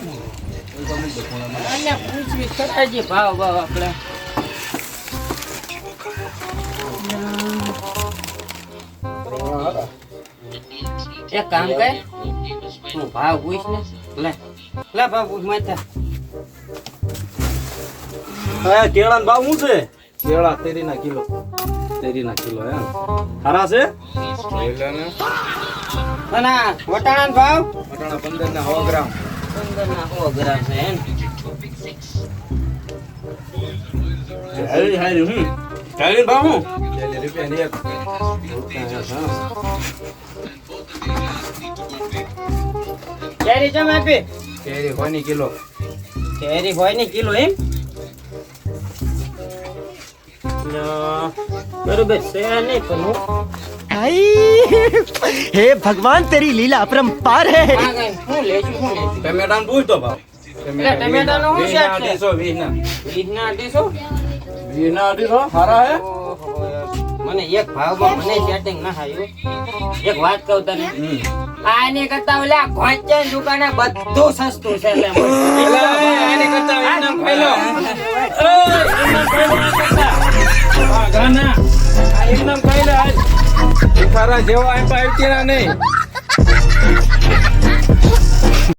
અહીંયા પૂછવી કરાજી ભાવ આપણે એક કામ કર તું ભાવ પૂછ ને લે ભાવ પૂછ માથા કેળા ભાવ શું છે? કેળા 13 કિલો એમ હારા છે? અને વટાણા ભાવ વટાણા 15 ના 100 ગ્રામ 15 ના 100 ગ્રામ છે એમ કેળી ભાવ શું? 40 રૂપિયા એક કેરી જમ આપી કેરી હોની કિલો કેરી હોય ને કિલો એમ બરોબર છે નહીં પણ હું हे भगवान तेरी लीला अपरंपार है હું લેશું ટમેટાનો પૂછ તો ભાવ. ટમેટાનો શું છે 20 ના 20 ના 250 હારા હે? મને એક ભાવમાં મને સેટિંગ ના થાય એક વાત કહું તને આને કરતા ઓલા ઘોંચન દુકાને બધું સસ્તું છે એટલે આને કરતા એક નામ ખાઈ લો ગાના આ એક નામ ખાઈ લે આજ તારા જેવા એમ પાવતી ના નહીં